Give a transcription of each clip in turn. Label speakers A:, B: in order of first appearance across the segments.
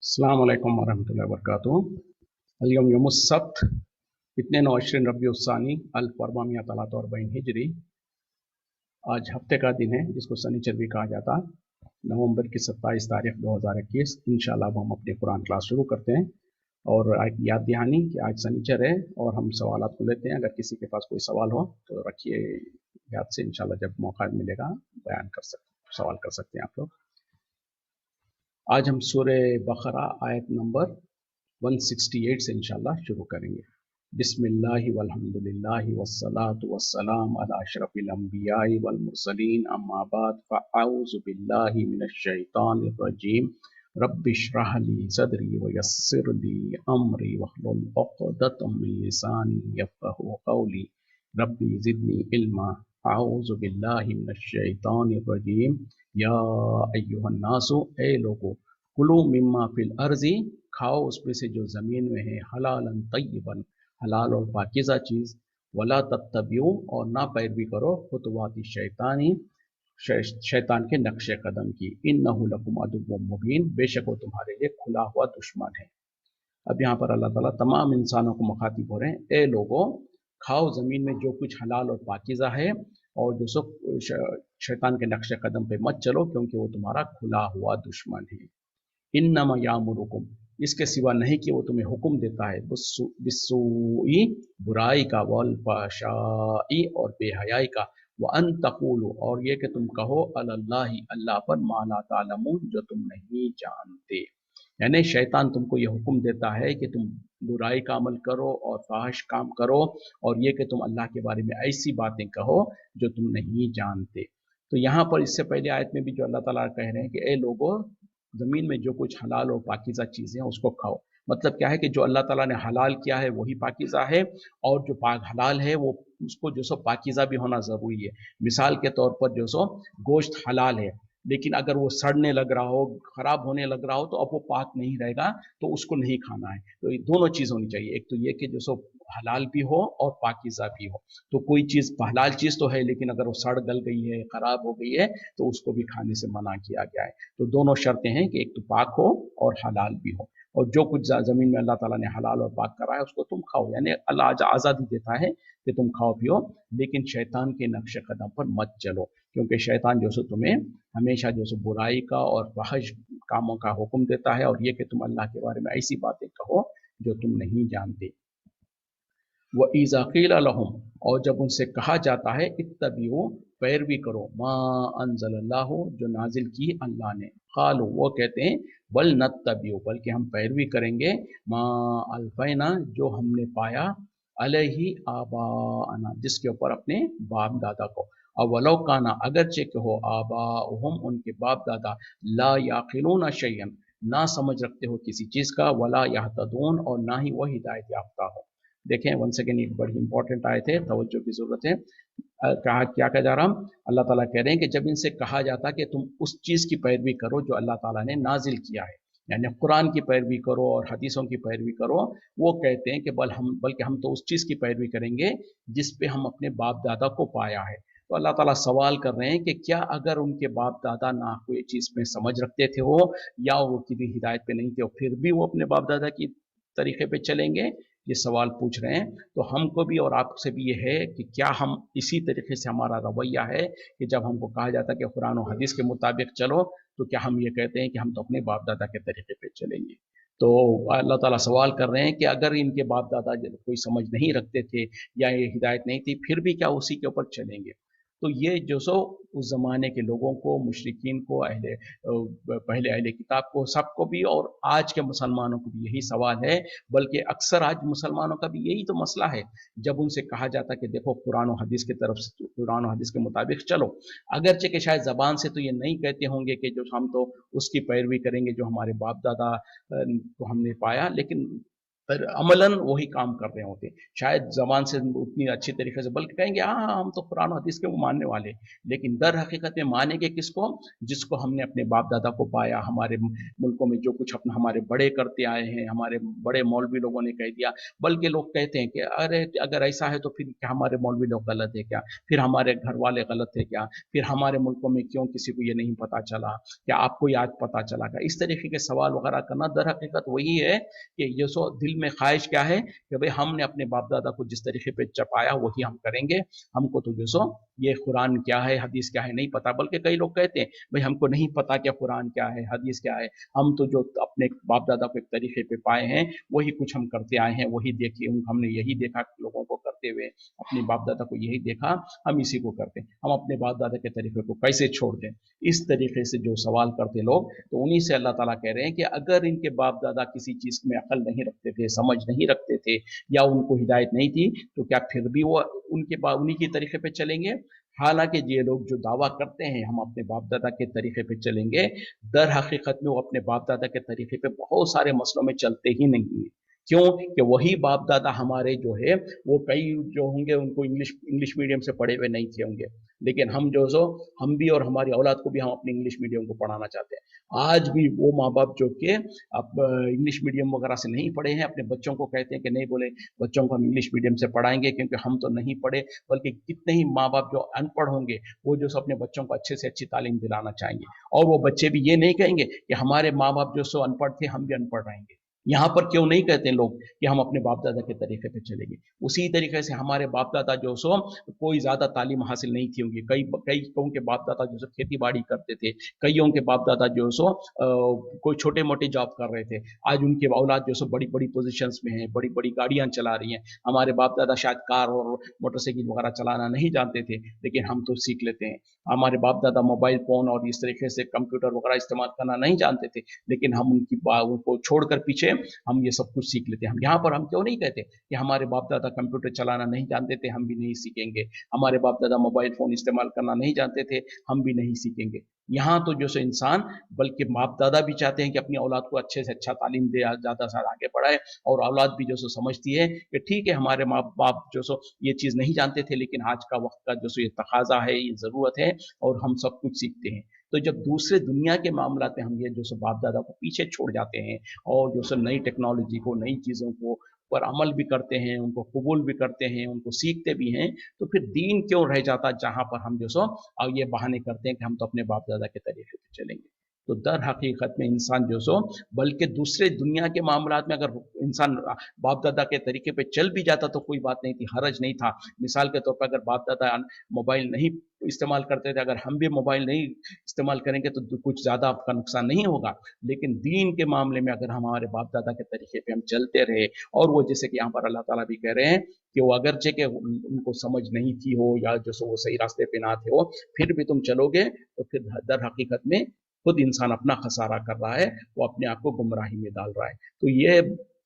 A: अस्सलाम वालेकुम वरहमतुल्लाहि वबरकातुहू। अल-यौम यौमुस-सब्त इत्नीन व इश्रीन रबीउस-सानी अल्फ-व-अरबअमिय्या-तलाता-व-अर्बईन हिजरी। आज हफ्ते का दिन है जिसको शनिचर भी कहा जाता है। नवंबर की 27 तारीख 2021। इंशाल्लाह अब हम अपनी कुरान क्लास शुरू करते हैं। और एक याद दहानी कि आज शनिचर है और हम सवालात को लेते हैं। अगर किसी के पास कोई सवाल हो तो रखिए याद से, इंशाल्लाह जब मौका मिलेगा बयान कर सकते, सवाल कर सकते हैं आप लोग। आज हम सूरे बकरा आयत नंबर 168 से इंशाल्लाह शुरू करेंगे। बिस्मिल्लाहि वल्हम्दुलिल्लाहि वस्सलातु वस्सलाम अला अशरफिल अंबियाई वल मुरसलीन अम्मा बाद फ़अऊज़ु बिल्लाहि मिनश शैतानिर रजीम। रब्बिश्रह ली सदरी वयस्सिर ली अमरी वहलुल उक़दतम मिन लिसानी यफ़क़हू क़ौली। रब्बी ज़िदनी इल्मा। अऊज़ु बिल्लाहि मिनश शैतानिर रजीम। या अय्युहन नासु, ए लोगो, कुलू मिम्मा फिल अर्ज़ी, खाओ उसमें से जो ज़मीन में है, हलालन तय्यबन, हलाल और पाकीज़ा चीज़, वला तत्तबिऊ, और ना पैरवी करो, खुतवाती शैतानी, शैतान के नक्शे कदम की। इन्नहु लकुम अदुव्वुम मुबीन, बेशक वो तुम्हारे लिए खुला हुआ दुश्मन है। अब यहाँ पर अल्लाह ताला तमाम इंसानों को मुखातिब हो रहे हैं, ए लोगों, खाओ ज़मीन में जो कुछ हलाल और पाकीज़ा है, और जो सब शैतान के नक्शे कदम पे मत चलो, क्योंकि वो तुम्हारा खुला हुआ दुश्मन है। इन्नमा यामुरुकुम, इसके सिवा नहीं कि वो तुम्हें हुक्म देता है, बिस्सूई, बुराई का, वल फहशाई, और बेहयाई का, व अन तक़ूलू, और ये कि तुम कहो, अलल्लाहि, अल्लाह पर, मा ला तालमून, जो तुम नहीं जानते। यानी शैतान तुमको ये हुक्म देता है कि तुम बुराई का अमल करो और फाहिश काम करो, और ये कि तुम अल्लाह के बारे में ऐसी बातें कहो जो तुम नहीं जानते। तो यहाँ पर इससे पहले आयत में भी जो अल्लाह ताला कह रहे हैं कि ए लोगों, ज़मीन में जो कुछ हलाल और पाकीज़ा चीज़ें हैं उसको खाओ। मतलब क्या है कि जो अल्लाह ताला ने हलाल किया है वही पाकीज़ा है, और जो पाक हलाल है वो उसको जो सो पाकीज़ा भी होना ज़रूरी है। मिसाल के तौर पर जो सो गोश्त हलाल है, लेकिन अगर वो सड़ने लग रहा हो, ख़राब होने लग रहा हो, तो अब वो पाक नहीं रहेगा, तो उसको नहीं खाना है। तो ये दोनों चीज़ होनी चाहिए, एक तो ये कि जो सो हलाल भी हो और पाकीज़ा भी हो। तो कोई चीज़ हलाल चीज़ तो है, लेकिन अगर वो सड़ गल गई है, ख़राब हो गई है, तो उसको भी खाने से मना किया गया है। तो दोनों शर्तें हैं कि एक तो पाक हो और हलाल भी हो। और जो कुछ ज़मीन में अल्लाह ताला ने हलाल और पाक करा है उसको तुम खाओ, यानी अल्लाह आज़ादी देता है कि तुम खाओ पियो, लेकिन शैतान के नक्शे कदम पर मत चलो, क्योंकि शैतान जो सो तुम्हें हमेशा जो सो बुराई का और फहश कामों का हुक्म देता है, और ये कि तुम अल्लाह के बारे में ऐसी बातें कहो जो तुम नहीं जानते। व इज़ा क़ीला लहुम, और जब उनसे कहा जाता है, इत्तबिऊ, पैरवी करो, मा अंज़लल्लाहु, जो नाजिल की अल्लाह ने, क़ालू, वो कहते हैं, बल नत्तबिऊ, बल्कि हम पैरवी करेंगे, मा अल्फ़ैना, जो हमने पाया, अलैहि आबाअना, जिसके ऊपर अपने बाप दादा को, अवलौ काना, अगरचे के हो, आबाउहुम, उनके बाप दादा, ला याक़िलूना शैअन, ना समझ रखते हो किसी चीज़ का, वला यहतदून, और ना ही वो हिदायत याफ्ता हो। देखें, वन सेकेंड, एक बड़ी इंपॉर्टेंट आयत है, तवज्जो की ज़रूरत है। कहा क्या कह जा रहा हम, अल्लाह ताला कह रहे हैं कि जब इनसे कहा जाता कि तुम उस चीज़ की पैरवी करो जो अल्लाह ताला ने नाजिल किया है, यानी कुरान की पैरवी करो और हदीसों की पैरवी करो, वो कहते हैं कि बल्कि हम तो उस चीज़ की पैरवी करेंगे जिस पे हम अपने बाप दादा को पाया है। तो अल्लाह ताला सवाल कर रहे हैं कि क्या अगर उनके बाप दादा ना कोई चीज़ में समझ रखते थे हो, या वो किसी हिदायत पे नहीं थे, और फिर भी वो अपने बाप दादा की तरीके पे चलेंगे? ये सवाल पूछ रहे हैं। तो हमको भी और आपसे भी ये है कि क्या हम इसी तरीके से, हमारा रवैया है कि जब हमको कहा जाता है कि कुरान और हदीस के मुताबिक चलो, तो क्या हम ये कहते हैं कि हम तो अपने बाप दादा के तरीके पे चलेंगे? तो अल्लाह ताला सवाल कर रहे हैं कि अगर इनके बाप दादा कोई समझ नहीं रखते थे या ये हिदायत नहीं थी, फिर भी क्या उसी के ऊपर चलेंगे? तो ये जो सो उस ज़माने के लोगों को, मुशरिकीन को, पहले अहले किताब को, सबको भी, और आज के मुसलमानों को भी यही सवाल है। बल्कि अक्सर आज मुसलमानों का भी यही तो मसला है। जब उनसे कहा जाता है कि देखो कुरान और हदीस की तरफ से, कुरान और हदीस के मुताबिक चलो, अगरचे कि शायद ज़बान से तो ये नहीं कहते होंगे कि जो हम तो उसकी पैरवी करेंगे जो हमारे बाप दादा को हमने पाया, लेकिन पर अमलन वही काम कर रहे होते, शायद जबान से उतनी अच्छी तरीके से, बल्कि कहेंगे हाँ हम तो कुरान हदीस के वो मानने वाले, लेकिन दर हकीकत में मानेंगे किसको? जिसको हमने अपने बाप दादा को पाया, हमारे मुल्कों में जो कुछ अपना हमारे बड़े करते आए हैं, हमारे बड़े मौलवी लोगों ने कह दिया। बल्कि लोग कहते हैं कि अरे अगर ऐसा है तो फिर क्या हमारे मौलवी लोग गलत है क्या, फिर हमारे घर वाले गलत है क्या, फिर हमारे मुल्कों में क्यों किसी को ये नहीं पता चला, क्या आपको ये आज पता चला? क्या इस तरीके के सवाल वगैरह करना दर हकीकत वही है कि ये सो दिल में ख्वाहिश क्या है कि भाई हमने अपने बाप दादा को जिस तरीके पे चपाया वही हम करेंगे, हमको तो जो सो ये कुरान क्या है हदीस क्या है नहीं पता। बल्कि कई लोग कहते हैं भाई हमको नहीं पता क्या कुरान क्या है हदीस क्या है, हम तो जो अपने बाप दादा को एक तरीके पे पाए हैं वही कुछ हम करते आए हैं, वही देखिए हमने यही देखा लोगों को करते हुए, अपने बाप दादा को यही देखा, हम इसी को करते हैं, हम अपने बाप दादा के तरीके को कैसे छोड़ दें? इस तरीके से जो सवाल करते लोग, तो उन्हीं से अल्लाह ताला कह रहे हैं कि अगर इनके बाप दादा किसी चीज में अकल नहीं रखते थे, समझ नहीं रखते थे, या उनको हिदायत नहीं थी, तो क्या फिर भी वो उन्हीं के तरीके पे चलेंगे? हालांकि ये लोग जो दावा करते हैं हम अपने बाप दादा के तरीके पे चलेंगे, दर हकीकत में वो अपने बाप दादा के तरीके पे बहुत सारे मसलों में चलते ही नहीं है। क्यों? कि वही बाप दादा हमारे जो है वो कई जो होंगे उनको इंग्लिश इंग्लिश मीडियम से पढ़े हुए नहीं थे होंगे, लेकिन हम जो सो हम भी और हमारी औलाद को भी हम अपने इंग्लिश मीडियम को पढ़ाना चाहते हैं। आज भी वो माँ बाप जो कि अब इंग्लिश मीडियम वगैरह से नहीं पढ़े हैं, अपने बच्चों को कहते हैं कि नहीं, बोले बच्चों को हम इंग्लिश मीडियम से पढ़ाएंगे क्योंकि हम तो नहीं पढ़े। बल्कि कितने ही माँ बाप जो अनपढ़ होंगे वो जो सो अपने बच्चों को अच्छे से अच्छी तालीम दिलाना चाहेंगे, और वो बच्चे भी ये नहीं कहेंगे कि हमारे माँ बाप जो सो अनपढ़ थे हम भी अनपढ़ रहेंगे। यहाँ पर क्यों नहीं कहते लोग कि हम अपने बाप दादा के तरीके पे चलेंगे? उसी तरीके से हमारे बाप दादा जो सो कोई ज्यादा तालीम हासिल नहीं थी होंगी, कई कईयों के बाप दादा जो सो खेती बाड़ी करते थे, कईयों के बाप दादा जो सो कोई छोटे मोटे जॉब कर रहे थे, आज उनके औलाद जो सो बड़ी बड़ी पोजीशंस में है, बड़ी बड़ी गाड़ियां चला रही हैं। हमारे बाप दादा शायद कार और मोटरसाइकिल वगैरह चलाना नहीं जानते थे, लेकिन हम तो सीख लेते हैं। हमारे बाप दादा मोबाइल फोन और इस तरीके से कंप्यूटर वगैरह इस्तेमाल करना नहीं जानते थे, लेकिन हम उनको छोड़कर पीछे हम ये सब कुछ सीख लेते हैं। हम यहाँ पर हम क्यों नहीं कहते कि हमारे बाप दादा कंप्यूटर चलाना नहीं जानते थे, हम भी नहीं सीखेंगे? हमारे बाप दादा मोबाइल फोन इस्तेमाल करना नहीं जानते थे, हम भी नहीं सीखेंगे? यहाँ तो जो सो इंसान, बल्कि बाप दादा भी चाहते हैं कि अपनी औलाद को अच्छे से अच्छा तालीम दे, ज्यादा से आगे बढ़ाए, और औलाद भी जो सो समझती है कि ठीक है हमारे माँ बाप जो सो ये चीज नहीं जानते थे, लेकिन आज का वक्त का जो सो ये तकाजा है, ये जरूरत है, और हम सब कुछ सीखते हैं। तो जब दूसरे दुनिया के मामला में हम ये जो सो बाप दादा को पीछे छोड़ जाते हैं, और जो सो नई टेक्नोलॉजी को, नई चीज़ों को पर अमल भी करते हैं, उनको कबूल भी करते हैं, उनको सीखते भी हैं, तो फिर दीन क्यों रह जाता जहाँ पर हम जो सो अब ये बहाने करते हैं कि हम तो अपने बाप दादा के तरीके पे चलेंगे? तो दर हकीकत में इंसान जो सो, बल्कि दूसरे दुनिया के मामला में अगर इंसान बाप दादा के तरीके पे चल भी जाता तो कोई बात नहीं थी, हरज नहीं था। मिसाल के तौर पर अगर बाप दादा मोबाइल नहीं इस्तेमाल करते थे, अगर हम भी मोबाइल नहीं इस्तेमाल करेंगे तो कुछ ज़्यादा आपका नुकसान नहीं होगा। लेकिन दीन के मामले में अगर हमारे बाप दादा के तरीके पे हम चलते रहे, और वो जैसे कि यहाँ पर अल्लाह ताला भी कह रहे हैं कि वो अगरचे के उनको समझ नहीं थी हो, या जो सो वो सही रास्ते पे ना थे हो, फिर भी तुम चलोगे तो फिर दर हकीकत में खुद इंसान अपना खसारा कर रहा है, वो अपने आप को गुमराही में डाल रहा है। तो ये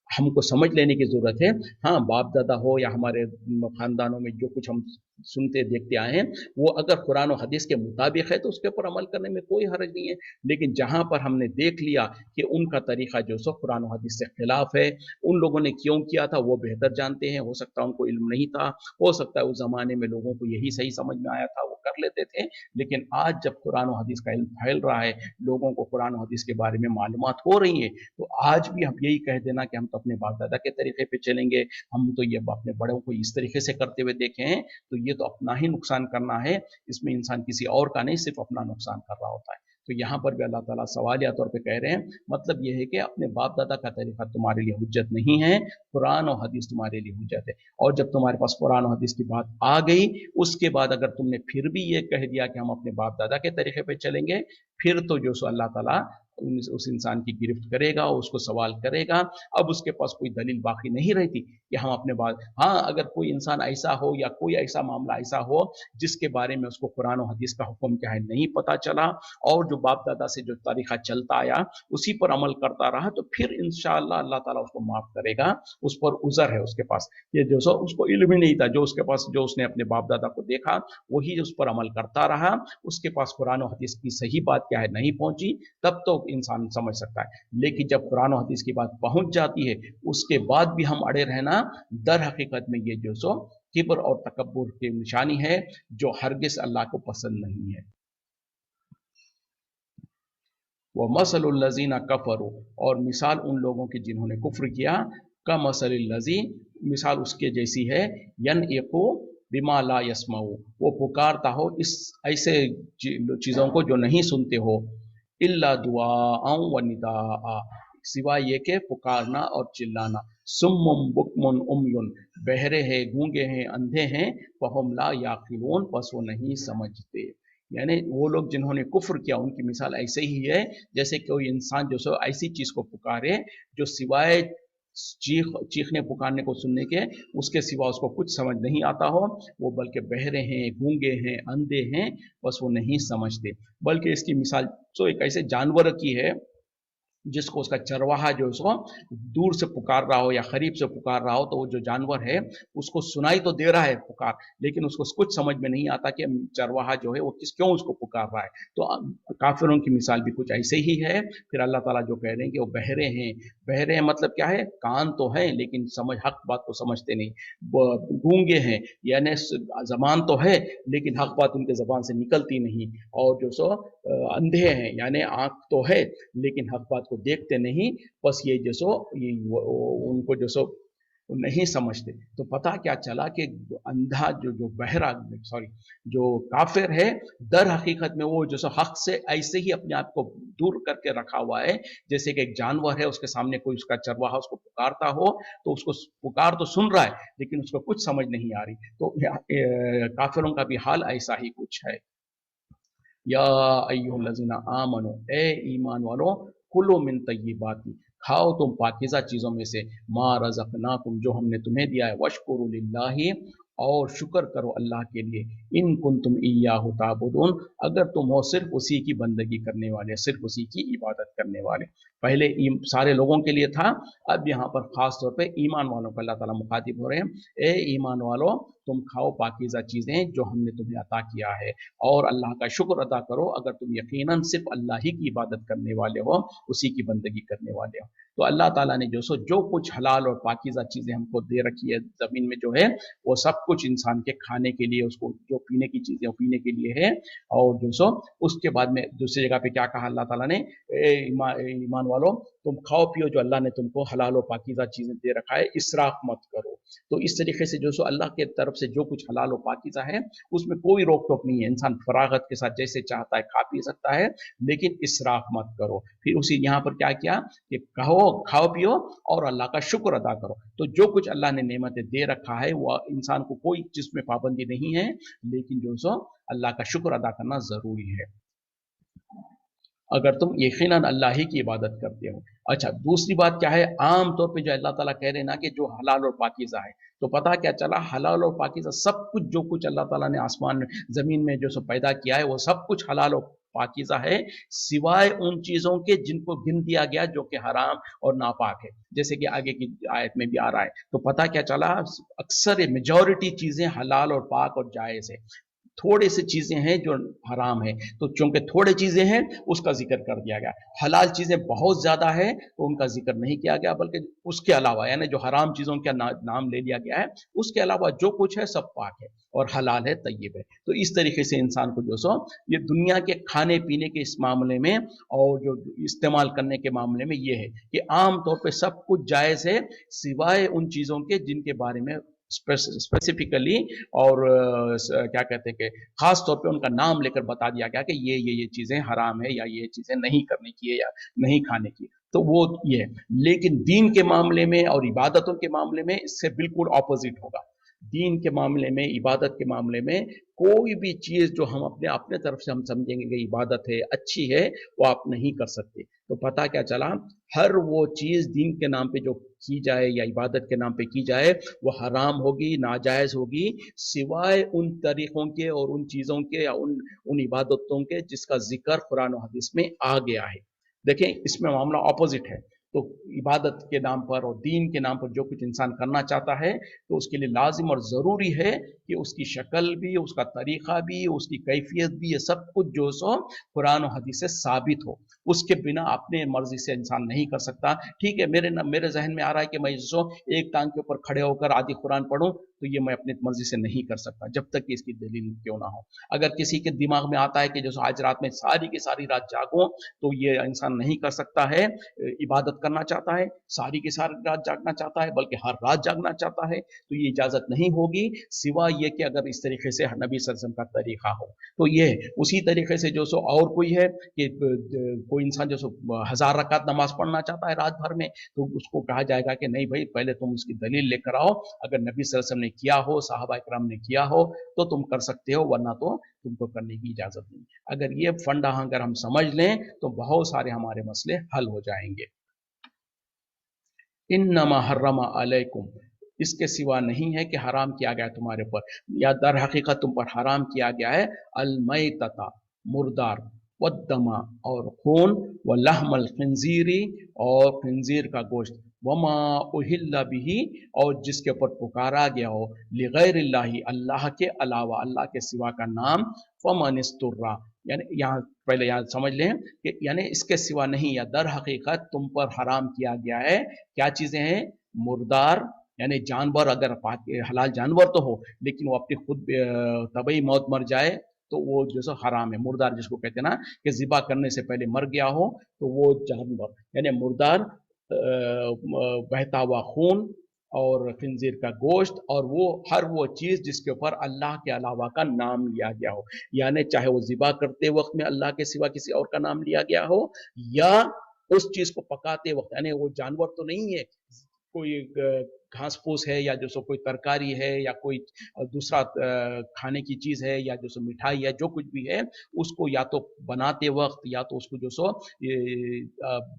A: हमको समझ लेने की जरूरत है। हाँ, बाप दादा हो या हमारे खानदानों में जो कुछ हम सुनते देखते आए हैं, वो अगर कुरान और हदीस के मुताबिक है तो उसके ऊपर अमल करने में कोई हर्ज नहीं है। लेकिन जहां पर हमने देख लिया कि उनका तरीका जो सो कुरान और हदीस से खिलाफ है, उन लोगों ने क्यों किया था वो बेहतर जानते हैं, हो सकता है उनको इल्म नहीं था, हो सकता है उस जमाने में लोगों को यही सही समझ में आया था, वो कर लेते थे। लेकिन आज जब कुरान और हदीस का इल्म फैल रहा है, लोगों को कुरान और हदीस के बारे में मालूमात हो रही है, तो आज भी हम यही कह देना कि हम तो अपने बाप दादा के तरीके पे चलेंगे, हम तो ये अपने बड़ों को इस तरीके से करते हुए देखे हैं, तो ये तो अपना ही नुकसान करना है। इसमें इंसान किसी और का नहीं, सिर्फ अपना नुकसान कर रहा होता है। तो यहाँ पर भी अल्लाह ताला सवालिया तौर पे कह रहे हैं, मतलब ये है कि अपने बाप दादा का तरीका तुम्हारे लिए हुज्जत नहीं है, कुरान और हदीस तुम्हारे लिए हुज्जत है। और जब तुम्हारे पास कुरान और हदीस की बात आ गई, उसके बाद अगर तुमने फिर भी ये कह दिया कि हम अपने बाप दादा के तरीके पे चलेंगे, फिर तो जो सो अल्लाह ताला उस इंसान की गिरफ्त करेगा, उसको सवाल करेगा। अब उसके पास कोई दलील बाकी नहीं रहती कि हम अपने बात, हाँ अगर कोई इंसान ऐसा हो या कोई ऐसा मामला ऐसा हो जिसके बारे में उसको कुरान और हदीस का हुक्म क्या है नहीं पता चला, और जो बाप दादा से जो तरीका चलता आया उसी पर अमल करता रहा, तो फिर इंशाअल्लाह अल्लाह ताला उसको माफ करेगा। उस पर उज़र है उसके पास, ये जो सो उसको इल्म ही नहीं था, जो उसके पास जो उसने अपने बाप दादा को देखा वही उस पर अमल करता रहा, उसके पास कुरान और हदीस की सही बात क्या है नहीं पहुंची, तब तो इंसान समझ सकता है, लेकिन जब कुरान और हदीस की बात पहुंच जाती है उसके बाद भी हम अड़े रहना, दर हकीकत में ये जो सो किब्र और तकब्बुर की निशानी है जो हरगिज अल्लाह को पसंद नहीं है। वह मसलुल लजीना कफरू, और मिसाल उन लोगों की जिन्होंने कुफ्र किया, का मसलिल लजी, मिसाल उसके जैसी है, यन एको बिमा ला यस्माऊ, वो पुकारता हो इस ऐसे चीज़ों को जो नहीं सुनते हो, इल्ला दुआअं व निदाअ, सिवाय ये के पुकारना और चिल्लाना, सुम्मुम बुकमुन उम्युन, बहरे हैं, गूंगे हैं, अंधे हैं, फहुम ला याकिलून, बस वो नहीं समझते। यानी वो लोग जिन्होंने कुफ्र किया उनकी मिसाल ऐसे ही है जैसे कोई इंसान जो सो ऐसी चीज को पुकारे जो सिवाय चीखने पुकारने को सुनने के उसके सिवा उसको कुछ समझ नहीं आता हो, वो बल्कि बहरे हैं, गूंगे हैं, अंधे हैं, बस वो नहीं समझते। बल्कि इसकी मिसाल तो एक ऐसे जानवर की है जिसको उसका चरवाहा जो उसको दूर से पुकार रहा हो या करीब से पुकार रहा हो, तो वो जो जानवर है उसको सुनाई तो दे रहा है पुकार, लेकिन उसको कुछ समझ में नहीं आता कि चरवाहा जो है वो क्यों उसको पुकार रहा है। तो काफिरों की मिसाल भी कुछ ऐसे ही है। फिर अल्लाह ताला जो कह रहे हैं कि वो बहरे हैं, बहरे हैं मतलब क्या है, कान तो है लेकिन समझ हक बात को समझते नहीं, गूंगे हैं यानी जबान तो है लेकिन हक बात उनके जबान से निकलती नहीं, और जो सो अंधे हैं यानी आंख तो है लेकिन हक बात को देखते नहीं, बस ये जो सो उनको जो सो नहीं समझते। तो पता क्या चला कि अंधा जो बहरा सॉरी जो काफिर है, दर हकीकत में वो जो सो हक से ऐसे ही अपने आप को दूर करके रखा हुआ है जैसे कि एक जानवर है, उसके सामने कोई उसका चरवाहा उसको पुकारता हो तो उसको पुकार तो सुन रहा है लेकिन उसको कुछ समझ नहीं आ रही। तो काफिरों का भी हाल ऐसा ही कुछ है। या अय्युहल्लज़ीना आमनू, ए ईमान वालों, कुलू मिन तय्यिबाती, खाओ तुम पाकीज़ा चीज़ों में से, मा रज़क़नाकुम, जो हमने तुम्हें दिया है, वशकुरु लिल्लाहि, और शुक्र करो अल्लाह के लिए, इन कुंतुम इय्याहु ताबुदून, अगर तुम हो सिर्फ उसी की बंदगी करने वाले, सिर्फ उसी की इबादत करने वाले। पहले सारे लोगों के लिए था, अब यहाँ पर खास तौर पे ईमान वालों को अल्लाह ताला मुखातिब हो रहे हैं। ए ईमान वालों, तुम खाओ पाकीज़ा चीज़ें जो हमने तुम्हें अता किया है, और अल्लाह का शुक्र अदा करो अगर तुम यकीनन सिर्फ अल्लाह ही की इबादत करने वाले हो, उसी की बंदगी करने वाले हो। तो अल्लाह ताला ने जो कुछ हलाल और पाकीज़ा चीज़ें हमको दे रखी है ज़मीन में जो है, वो सब कुछ इंसान के खाने के लिए, उसको जो पीने की चीज़ें वो पीने के लिए है। और उसके बाद में दूसरी जगह पे क्या कहा अल्लाह ताला ने, ईमान वालों, तुम खाओ पियो जो अल्लाह ने तुमको हलाल और पाकीज़ा चीज़ें दे रखा है, इसराफ मत करो। तो इस तरीके से अल्लाह के तरफ से जो कुछ हलाल और पाकीज़ा है उसमें कोई रोक टोक नहीं है, इंसान फरागत के साथ जैसे चाहता है खा पी सकता है, लेकिन इसराफ मत करो। फिर उसी यहाँ पर क्या किया कि खाओ पियो और अल्लाह का शुक्र अदा करो। तो जो कुछ अल्लाह ने नेमतें दे रखा है वो इंसान को कोई चीज में पाबंदी नहीं है, लेकिन अल्लाह का शुक्र अदा करना जरूरी है अगर तुम यकीनन अल्लाह ही की इबादत करते हो। अच्छा, दूसरी बात क्या है, आम तौर पे जो अल्लाह ताला कह रहे हैं ना कि जो हलाल और पाकीज़ा है, तो पता क्या चला, हलाल और पाकीज़ा सब कुछ जो कुछ अल्लाह ताला ने आसमान ज़मीन में जो सब पैदा किया है वो सब कुछ हलाल और पाकीज़ा है, सिवाय उन चीज़ों के जिनको गिन दिया गया जो कि हराम और नापाक है, जैसे कि आगे की आयत में भी आ रहा है। तो पता क्या चला, अक्सर मेजॉरिटी चीज़ें हलाल और पाक और जायज़ है, थोड़े से चीजें हैं जो हराम है, तो चूंकि थोड़े चीजें हैं उसका जिक्र कर दिया गया। हलाल चीजें बहुत ज्यादा है तो उनका जिक्र नहीं किया गया, बल्कि उसके अलावा यानी जो हराम चीजों का नाम ले लिया गया है, उसके अलावा जो कुछ है सब पाक है और हलाल है, तय्यब है। तो इस तरीके से इंसान को ये दुनिया के खाने पीने के इस मामले में और जो इस्तेमाल करने के मामले में ये है कि आम तौर पर सब कुछ जायज है, सिवाय उन चीजों के जिनके बारे में स्पेसिफिकली और क्या कहते हैं कि खास तौर पे उनका नाम लेकर बता दिया गया कि ये चीजें हराम है या ये चीजें नहीं करनी चाहिए या नहीं खाने की, तो वो ये है। लेकिन दीन के मामले में और इबादतों के मामले में इससे बिल्कुल ऑपोजिट होगा। दीन के मामले में, इबादत के मामले में कोई भी चीज जो हम अपने तरफ से हम समझेंगे कि इबादत है, अच्छी है, वो आप नहीं कर सकते। तो पता क्या चला, हर वो चीज दीन के नाम पे जो की जाए या इबादत के नाम पे की जाए वो हराम होगी, नाजायज होगी, सिवाय उन तरीकों के और उन चीजों के या उन इबादतों के जिसका जिक्र कुरान और हदीस में आ गया है। देखें, इसमें मामला ऑपोजिट है। تو इबादत के नाम पर और दीन के नाम पर जो कुछ इंसान करना चाहता है तो उसके लिए लाजिम और ज़रूरी है कि उसकी शक्ल भी, उसका तरीक़ा भी, उसकी कैफियत भी, ये सब कुछ जो सो कुरान और हदीस से साबित हो। उसके बिना अपने मर्जी से इंसान नहीं कर सकता। ठीक है, मेरे जहन में आ रहा है कि मैं जो एक टांग के ऊपर खड़े होकर आधी कुरान पढ़ूं, तो ये मैं अपनी मर्जी से नहीं कर सकता जब तक कि इसकी दलील क्यों ना हो। अगर किसी के दिमाग में आता है कि जो आज रात में सारी की सारी रात जागो, तो ये इंसान नहीं कर सकता है। इबादत करना चाहता है, सारी की सारी रात जागना चाहता है, बल्कि हर रात जागना चाहता है, तो ये इजाजत नहीं होगी, सिवा ये कि अगर इस तरीके से नबी सल्लल्लाहु अलैहि वसल्लम का तरीका हो। तो ये उसी तरीके से जो सो और कोई है कि कोई इंसान जो सो 1000 रकात नमाज पढ़ना चाहता है रात भर में, तो उसको कहा जाएगा कि नहीं भाई, पहले तुम उसकी दलील लेकर आओ। अगर नबी सल्लल्लाहु अलैहि वसल्लम ने किया हो, सहाबा इकराम ने किया हो, तो तुम कर सकते हो, वरना तो तुमको करने की इजाजत नहीं। अगर ये फंडा अगर हम समझ लें तो बहुत सारे हमारे मसले हल हो जाएंगे। इन्नमा हर्रमा अलैकुम, इसके सिवा नहीं है कि हराम किया गया तुम्हारे ऊपर, या दर हकीकत तुम पर हराम किया गया है अलमैतता, मुर्दार, वद्दमा और खून, व लहमल खिंजीरी और खिंजीर का गोश्त, वमा उहिल्ला बिही और जिसके ऊपर पुकारा गया हो लिगैरिल्लाहि, अल्लाह के अलावा, अल्लाह के सिवा का नाम, फमनिस्तुर्रा, यानी यहाँ पहले यहाँ समझ लें कि यानी इसके सिवा नहीं, या दर हकीकत तुम पर हराम किया गया है क्या चीजें हैं, मुर्दार यानी जानवर, अगर हलाल जानवर तो हो लेकिन वो अपनी खुद तबई मौत मर जाए तो वो जो सो हराम है। मुर्दार जिसको कहते हैं ना कि ज़िबा करने से पहले मर गया हो, तो वो जानवर यानी मुर्दार, बहता हुआ खून और खिंजीर का गोश्त, और वो हर वो चीज़ जिसके ऊपर अल्लाह के अलावा का नाम लिया गया हो, यानी चाहे वो ज़िबा करते वक्त में अल्लाह के सिवा किसी और का नाम लिया गया हो, या उस चीज़ को पकाते वक्त, यानी वो जानवर तो नहीं है, कोई घास फूस है, या जो सो कोई तरकारी है, या कोई दूसरा खाने की चीज़ है, या जो सो मिठाई है, जो कुछ भी है, उसको या तो बनाते वक्त, या तो उसको जो सो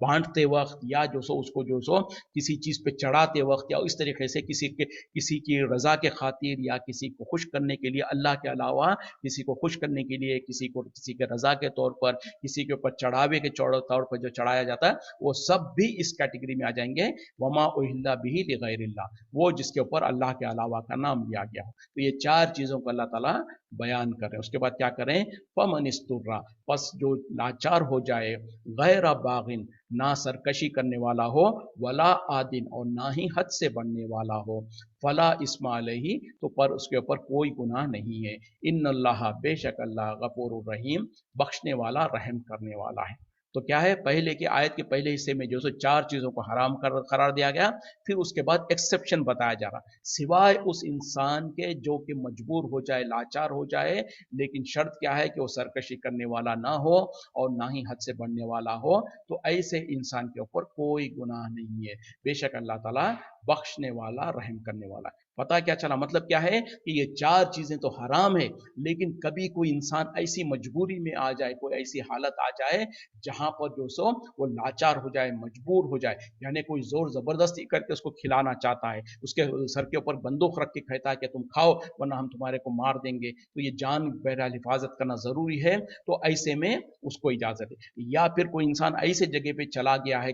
A: बांटते वक्त, या जो सो उसको जो सो किसी चीज़ पे चढ़ाते वक्त, या इस तरीके से किसी की रज़ा के खातिर, या किसी को खुश करने के लिए, अल्लाह के अलावा किसी को खुश करने के लिए, किसी के रज़ा के तौर पर, किसी के ऊपर चढ़ावे के तौर पर जो चढ़ाया जाता है, वो सब भी इस कैटेगरी में आ जाएंगे। वमा उहिल्ला बिही लिगैरिल्लाह, वो जिसके ऊपर अल्लाह के अलावा का नाम लिया गया हो। तो ये चार चीज़ों को अल्लाह ताला बयान कर रहे हैं। उसके बाद क्या करें, फमनिस्तुर्रा, बस जो लाचार हो जाए, गैर बागिन, ना सरकशी करने वाला हो, वला आदिन और ना ही हद से बढ़ने वाला हो, फला इस्मा अलैहि, तो पर उसके ऊपर कोई गुनाह नहीं है। इन्नल्लाह, बेशक अल्लाह, गफूरुर रहीम, बख्शने वाला, रहम करने वाला है। तो क्या है, पहले की आयत के पहले हिस्से में जो सो चार चीज़ों को हराम करार दिया गया, फिर उसके बाद एक्सेप्शन बताया जा रहा, सिवाय उस इंसान के जो कि मजबूर हो जाए, लाचार हो जाए, लेकिन शर्त क्या है कि वो सरकशी करने वाला ना हो और ना ही हद से बढ़ने वाला हो, तो ऐसे इंसान के ऊपर कोई गुनाह नहीं है। बेशक अल्लाह ताला बख्शने वाला, रहम करने वाला है। पता क्या चला, मतलब क्या है कि ये चार चीजें तो हराम है, लेकिन कभी कोई इंसान ऐसी मजबूरी में आ जाए, कोई ऐसी हालत आ जाए जहां पर जो सो वो लाचार हो जाए, मजबूर हो जाए, यानी कोई जोर जबरदस्ती करके उसको खिलाना चाहता है, उसके सर के ऊपर बंदूक रख के कहता है कि तुम खाओ वरना हम तुम्हारे को मार देंगे, तो ये जान बहरहाल हिफाजत करना जरूरी है, तो ऐसे में उसको इजाजत है। या फिर कोई इंसान ऐसे जगह पे चला गया है,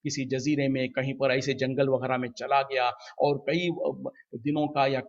A: किसी जजीरे में, कहीं पर ऐसे जंगल वगैरह में चला गया, और कई दिनों का या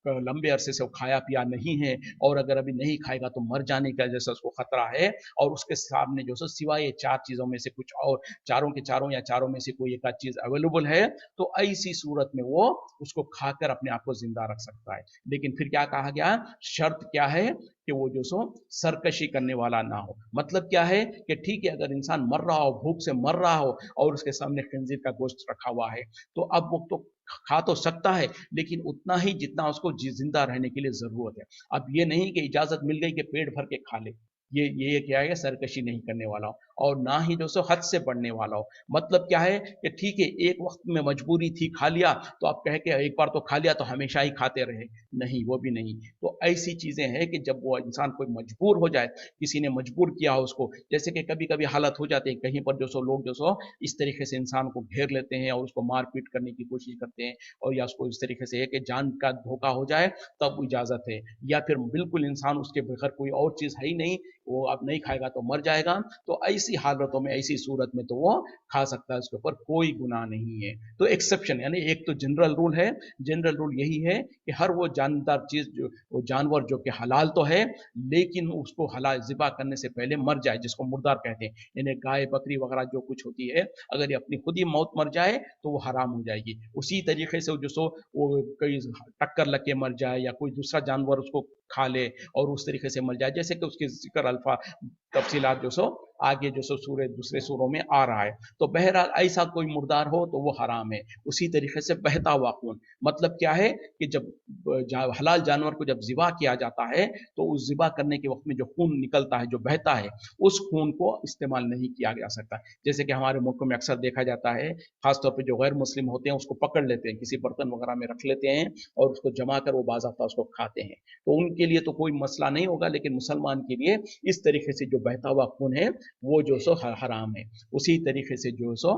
A: लंबे अरसे से वो खाया पिया नहीं है, और अगर अभी नहीं खाएगा तो मर जाने का जैसा उसको खतरा है, और उसके सामने जो सो सिवाय ये चार चीजों में से कुछ और, चारों के चारों या चारों में से कोई एक आध चीज अवेलेबल है, तो ऐसी सूरत में वो उसको खाकर अपने आप को जिंदा रख सकता है। लेकिन फिर क्या कहा गया, शर्त क्या है कि वो जो सो सरकशी करने वाला ना हो। मतलब क्या है कि ठीक है, अगर इंसान मर रहा हो, भूख से मर रहा हो, और उसके सामने खंजीर का गोश्त रखा हुआ है, तो अब वो तो खा तो सकता है, लेकिन उतना ही जितना उसको जिंदा रहने के लिए जरूरत है। अब ये नहीं कि इजाजत मिल गई कि पेट भर के खा ले, ये क्या है, सरकशी नहीं करने वाला हो, और ना ही जो सो हद से बढ़ने वाला हो। मतलब क्या है कि ठीक है, एक वक्त में मजबूरी थी, खा लिया, तो आप कह के एक बार तो खा लिया तो हमेशा ही खाते रहे, नहीं, वो भी नहीं। तो ऐसी चीजें हैं कि जब वो इंसान कोई मजबूर हो जाए, किसी ने मजबूर किया हो उसको, जैसे कि कभी कभी हालत हो जाती है कहीं पर जो सो लोग जो सो इस तरीके से इंसान को घेर लेते हैं और उसको मार पीट करने की कोशिश करते हैं, और या उसको इस तरीके से है कि जान का धोखा हो जाए, तब इजाजत है। या फिर बिल्कुल इंसान उसके बगैर कोई और चीज है ही नहीं, वो अब नहीं खाएगा तो मर जाएगा, तो ऐसी ऐसी हालतों में, ऐसी सूरत में तो वो खा सकता है, उसके ऊपर कोई गुनाह नहीं है। तो एक्सेप्शन यानी एक तो जनरल रूल है, जनरल रूल यही है कि हर वो जानदार चीज जो वो जानवर जो कि हलाल तो है लेकिन उसको हलाल ज़िबा करने से पहले मर जाए, जिसको मुर्दार कहते हैं, यानी गाय बकरी वगैरह जो कुछ होती है, अगर ये अपनी खुद ही मौत मर जाए तो वो हराम हो जाएगी। उसी तरीके से जो सो वो कहीं टक्कर लग के मर जाए या कोई दूसरा जानवर उसको खा ले और उस तरीके से मर जाए, जैसे कि उसके जिक्र अल्फा तफसीलात जो सो आगे जो सो सूरह दूसरे सूरों में आ रहा है। तो बहरहाल ऐसा कोई मुर्दार हो तो वो हराम है। उसी तरीके से बहता हुआ खून, मतलब क्या है कि जब हलाल जानवर को जब ज़िबा किया जाता है तो उस ज़िबा करने के वक्त में जो खून निकलता है, जो बहता है, उस खून को इस्तेमाल नहीं किया जा सकता। जैसे कि हमारे मुल्क में अक्सर देखा जाता है, खासतौर पर जो गैर मुस्लिम होते हैं उसको पकड़ लेते हैं, किसी बर्तन वगैरह में रख लेते हैं और उसको जमा कर वो बाज़ाब्ता उसको खाते हैं। तो उनके लिए तो कोई मसला नहीं होगा, लेकिन मुसलमान के लिए इस तरीके से जो बहता हुआ खून है वो जो सो हराम है। उसी तरीके से जो सो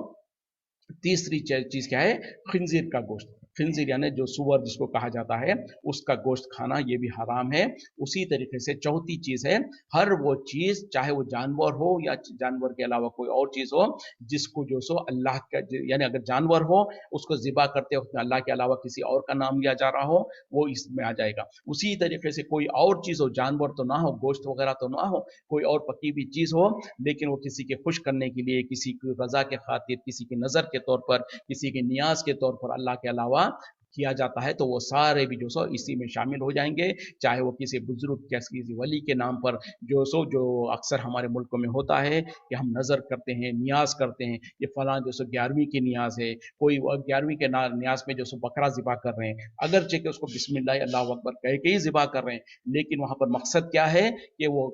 A: तीसरी चीज क्या है, खिंजीर का गोश्त। खिंजीर यानी जो सुअर जिसको कहा जाता है, उसका गोश्त खाना ये भी हराम है। उसी तरीके से चौथी चीज है, हर वो चीज चाहे वो जानवर हो या जानवर के अलावा कोई और चीज हो जिसको जो सो अल्लाह का, यानी अगर जानवर हो उसको ज़िबा करते वक्त अल्लाह के अलावा किसी और का नाम लिया जा रहा हो, वो इसमें आ जाएगा। उसी तरीके से कोई और चीज हो, जानवर तो ना हो, गोश्त वगैरह तो ना हो, कोई और पकी हुई चीज हो लेकिन वो किसी के खुश करने के लिए, किसी की रजा के खातिर, किसी की नजर के तौर पर, किसी के नियाज के तौर पर अल्लाह के अलावा किया जाता है, तो वो सारे भी जो सो इसी में शामिल हो जाएंगे। चाहे वो किसी बुजुर्ग या किसी वली के नाम पर जो अक्सर हमारे मुल्कों में होता है कि हम नजर करते हैं, नियाज करते हैं, ये फलां जो सो 11वीं की नियाज है, कोई 11वीं के नियाज में जो सो बकरा ज़िबा कर रहे हैं, अगरचे कि उसको बिस्मिल्लाह अल्लाह अकबर कह के ही ज़िबा कर रहे हैं, लेकिन वहां पर मकसद क्या है कि वो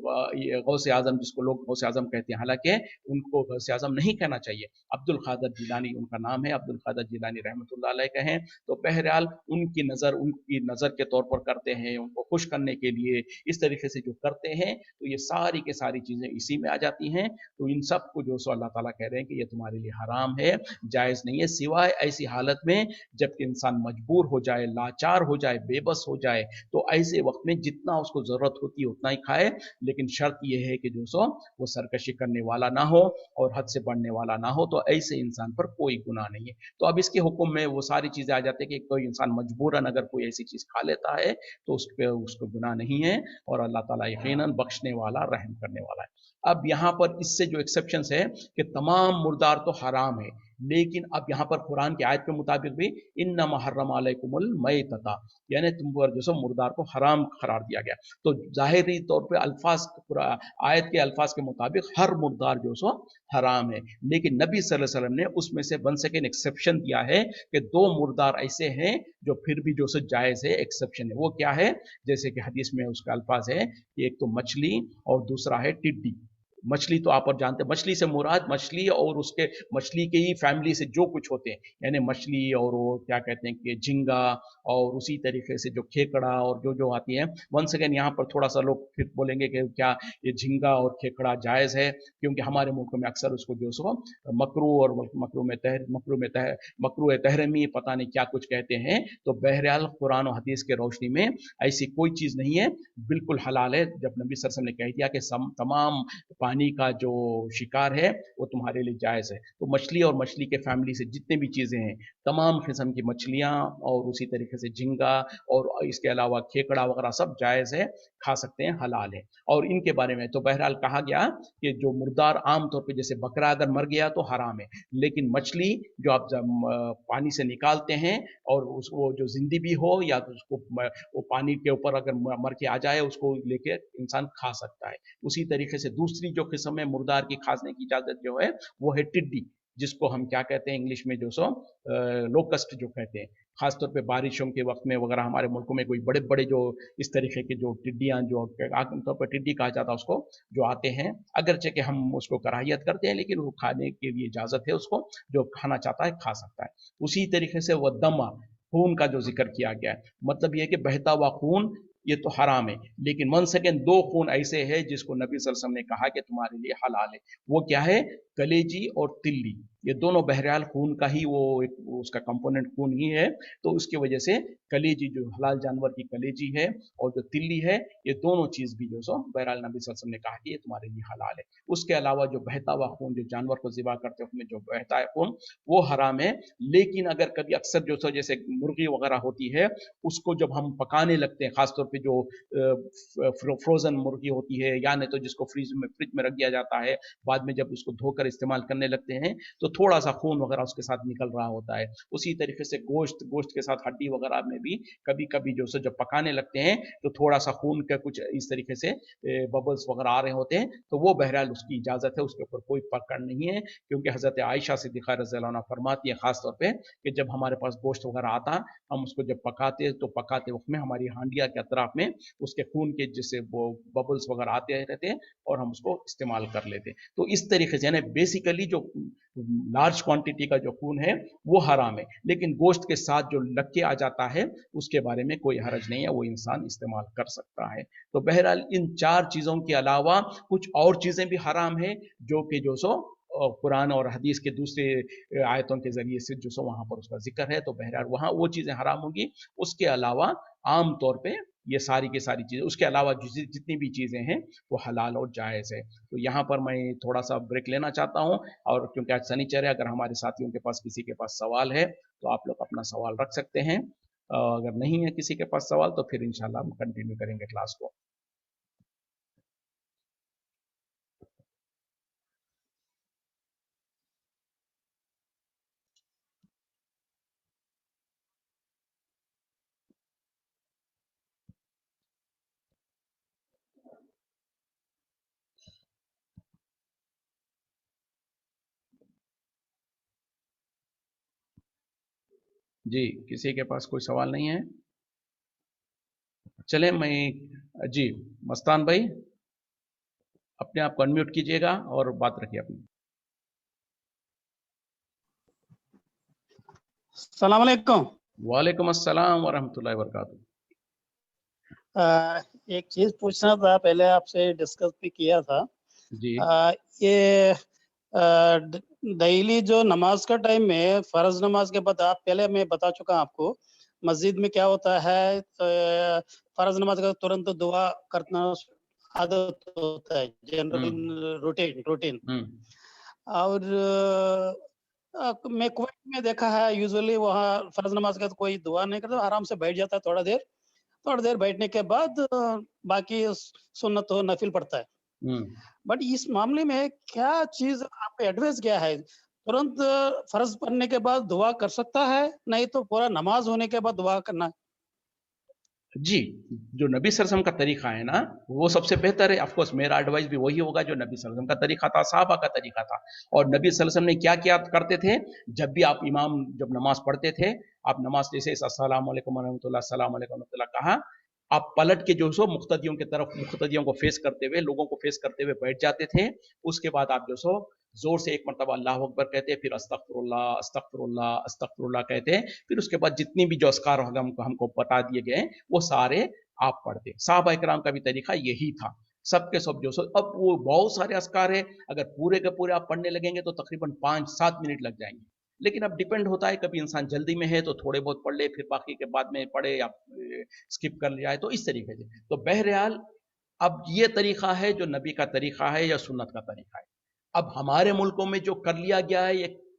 A: गौसे आजम, जिसको लोग गौसे आजम कहते हैं, हालांकि उनको गौसे आजम नहीं कहना चाहिए, अब्दुल कादिर जिलानी उनका नाम है, अब्दुल कादिर जिलानी रहमतुल्लाह अलैह कहें। तो बहरहाल उनकी नज़र के तौर पर करते हैं, उनको खुश करने के लिए इस तरीके से जो करते हैं, तो ये सारी के सारी चीज़ें इसी में आ जाती हैं। तो इन सब को जो सो अल्लाह ताला कह रहे हैं कि ये तुम्हारे लिए हराम है, जायज़ नहीं है, सिवाय ऐसी हालत में जबकि इंसान मजबूर हो जाए, लाचार हो जाए, बेबस हो जाए, तो ऐसे वक्त में जितना उसको ज़रूरत होती है उतना ही खाए, लेकिन शर्त यह है कि जो सो वो सरकशी करने वाला ना हो और हद से बढ़ने वाला ना हो, तो ऐसे इंसान पर कोई गुनाह नहीं है। तो अब इसके हुक्म में वो सारी चीज़ें आ जाती है कि कोई इंसान मजबूरन अगर कोई ऐसी चीज़ खा लेता है तो उस पर उसको गुनाह नहीं है, और अल्लाह ताला यकीनन बख्शने वाला, रहम करने वाला है। अब यहाँ पर इससे जो एक्सेप्शंस है कि तमाम मुर्दार तो हराम है, लेकिन अब यहाँ पर कुरान की आयत के मुताबिक भी इन्नमा हर्रम अलैकुमुल मैतता, यानी तुम पर जो सो मुर्दार को हराम करार दिया गया। तो जाहिरी तौर पे अल्फाज, आयत के अल्फाज के मुताबिक हर मुर्दार जो सो हराम है, लेकिन नबी सल्लल्लाहु अलैहि वसल्लम ने उसमें से वन सेकेंड एक्सेप्शन दिया है कि दो मुर्दार ऐसे हैं जो फिर भी जो सो जायज़ है, एक्सेप्शन है। वो क्या है? जैसे कि हदीस में उसका अल्फाज है कि एक तो मछली और दूसरा है टिड्डी। मछली तो आप और जानते हैं, मछली से मुराद मछली और उसके मछली के ही फैमिली से जो कुछ होते हैं, यानी मछली और वो क्या कहते हैं कि झींगा, और उसी तरीके से जो खेकड़ा और जो जो आती है। वंस अगेन यहाँ पर थोड़ा सा लोग फिर बोलेंगे कि क्या ये झींगा और खेकड़ा जायज़ है, क्योंकि हमारे मुल्क में अक्सर उसको जो सो मकरू और मकरू तहरमी पता नहीं क्या कुछ कहते हैं। तो बहरहाल कुरान और हदीस के रोशनी में ऐसी कोई चीज़ नहीं है, बिल्कुल हलाल है। जब नबी सल्लल्लाहु अलैहि वसल्लम ने कह दिया कि तमाम पानी का जो शिकार है वो तुम्हारे लिए जायज़ है, तो मछली और मछली के फैमिली से जितने भी चीज़ें हैं, तमाम किस्म की मछलियाँ और उसी तरीके से झींगा और इसके अलावा खेकड़ा वगैरह सब जायज़ है, खा सकते हैं, हलाल है। और इनके बारे में तो बहरहाल कहा गया कि जो मुर्दार आम तौर पे जैसे बकरा अगर मर गया तो हराम है, लेकिन मछली जो आप पानी से निकालते हैं और उसको जो जिंदी भी हो या उसको वो पानी के ऊपर अगर मर के आ जाए उसको लेके इंसान खा सकता है। उसी तरीके से दूसरी जो किस्म है मुर्दार की खाने की इजाजत जो है वो है टिड्डी, जिसको हम क्या कहते हैं इंग्लिश में जो सो लोकस्ट जो कहते हैं। खासतौर पे बारिशों के वक्त में वगैरह हमारे मुल्कों में कोई बड़े बड़े जो इस तरीके के जो टिड्डियाँ, जो आमतौर पर टिड्डी कहा जाता है उसको, जो आते हैं, अगरचे कि हम उसको कराहियत करते हैं लेकिन वो खाने के लिए इजाजत है, उसको जो खाना चाहता है खा सकता है। उसी तरीके से वह दमा, खून का जो जिक्र किया गया है, मतलब ये कि बहता हुआ खून ये तो हराम है, लेकिन वन सेकेंड दो खून ऐसे हैं जिसको नबी सल्लल्लाहु अलैहि वसल्लम ने कहा कि तुम्हारे लिए हलाल है। वो क्या है? कलेजी और तिल्ली। ये दोनों बहरहाल खून का ही वो एक उसका कंपोनेंट खून ही है। तो उसकी वजह से कलेजी, जो हलाल जानवर की कलेजी है और जो तिल्ली है, ये दोनों चीज भी जो सो बहरहाल नबी सल्लल्लाहु अलैहि वसल्लम ने कहा कि ये तुम्हारे लिए हलाल है। उसके अलावा जो बहता हुआ खून, जो जानवर को ज़िबा करते वक्त में जो बहता है खून, वो हराम है। लेकिन अगर कभी अक्सर जो सो जैसे मुर्गी वगैरह होती है, उसको जब हम पकाने लगते हैं, खासतौर पे जो फ्रोजन मुर्गी होती है, या नहीं तो जिसको फ्रिज में रख दिया जाता है, बाद में जब उसको धोकर इस्तेमाल करने लगते हैं तो थोड़ा सा खून वगैरह उसके साथ निकल रहा होता है। उसी तरीके से गोश्त के साथ हड्डी वगैरह में भी कभी कभी जो जब पकाने लगते हैं तो थोड़ा सा खून का कुछ इस तरीके से बबल्स वगैरह आ रहे होते हैं, तो वो बहरहाल उसकी इजाजत है, उसके ऊपर कोई पकड़ नहीं है। क्योंकि हजरत आयशा सिद्दीक़ा रज़ियल्लाहु अन्हा फरमाती है खासतौर पे कि जब हमारे पास गोश्त वगैरह आता, हम उसको जब पकाते तो पकाते वक्त में हमारी हांडिया के अतराफ में उसके खून के जैसे वो बबल्स वगैरह आते रहते हैं और हम उसको इस्तेमाल कर लेते हैं। तो इस तरीके से यानी बेसिकली जो लार्ज क्वांटिटी का जो खून है वो हराम है, लेकिन गोश्त के साथ जो लग के आ जाता है उसके बारे में कोई हरज नहीं है, वो इंसान इस्तेमाल कर सकता है। तो बहरहाल इन चार चीज़ों के अलावा कुछ और चीज़ें भी हराम है, जो कि जो सो कुरान और हदीस के दूसरे आयतों के जरिए से जो सो वहाँ पर उसका जिक्र है, तो बहरहाल वहाँ वो चीज़ें हराम होगी। उसके अलावा आम तौर पे ये सारी की सारी चीज़ें, उसके अलावा जितनी भी चीज़ें हैं वो हलाल और जायज़ है। तो यहाँ पर मैं थोड़ा सा ब्रेक लेना चाहता हूँ, और क्योंकि आज शनिचर है, अगर हमारे साथियों के पास किसी के पास सवाल है तो आप लोग अपना सवाल रख सकते हैं। अगर नहीं है किसी के पास सवाल तो फिर इंशाल्लाह हम कंटिन्यू करेंगे क्लास को। जी, किसी के पास कोई सवाल नहीं है? चले मैं जी, मस्तान भाई अपने आप को अनम्यूट कीजिएगा और बात रखिए अपनी।
B: सलाम अलैकुम।
A: वालेकुम अस्सलाम वरहमतुल्लाहि वबरकातुहू।
B: एक चीज पूछना था, पहले आपसे डिस्कस भी किया था।
A: जी
B: ये डेली जो नमाज का टाइम में फर्ज नमाज के बाद, आप पहले मैं बता चुका आपको, मस्जिद में क्या होता है, फर्ज नमाज का तुरंत दुआ करना आदत होता है, जनरल रूटीन रूटीन। और मैं कुवैत में देखा है, यूजुअली वहाँ फर्ज नमाज का तो कोई दुआ नहीं करता, आराम से बैठ जाता है थोड़ा देर बैठने के बाद बाकी सुन्नत हो नफिल पढ़ता है। बट इस मामले में क्या चीज आपको एडवाइस क्या है, तुरंत फर्ज पढ़ने के बाद दुआ कर सकता है, नहीं तो पूरा नमाज होने के बाद दुआ करना है?
A: जी, जो नबी सल्लल्लाहु अलैहि वसल्लम का तरीका है ना, वो सबसे बेहतर है। ऑफ कोर्स मेरा एडवाइस भी वही होगा जो नबी सल्लल्लाहु अलैहि वसल्लम का तरीका था, सहाबा का तरीका था। और नबी सल्लल्लाहु अलैहि वसल्लम ने क्या क्या करते थे, जब भी आप इमाम जब नमाज पढ़ते थे, आप नमाज जैसे अस्सलामु अलैकुम वरहमतुल्लाह, अस्सलामु अलैकुम वरहमतुल्लाह कहा, आप पलट के जो सो मुक्तदियों की तरफ, मुक्तदियों को फेस करते हुए, लोगों को फेस करते हुए बैठ जाते थे। उसके बाद आप जो सो जोर से एक मरतबा अल्लाह अकबर कहते हैं, फिर अस्तगफिरुल्लाह अस्तगफिरुल्लाह अस्तगफिरुल्लाह कहते हैं, फिर उसके बाद जितनी भी जो अस्कार हमको बता दिए गए वो सारे आप पढ़ते। साहबा इकराम का भी तरीका यही था, सबके सब जो सो। अब वो बहुत सारे अस्कार है, अगर पूरे के पूरे आप पढ़ने लगेंगे तो तकरीबन 5-7 मिनट लग जाएंगे। लेकिन अब डिपेंड होता है, कभी इंसान जल्दी में है तो थोड़े बहुत पढ़ ले, फिर बाकी के बाद में पढ़े या स्किप कर जाए, तो इस तरीके से। तो बहरहाल अब ये तरीका है जो नबी का तरीका है या सुन्नत का तरीका है। अब हमारे मुल्कों में जो कर लिया गया है,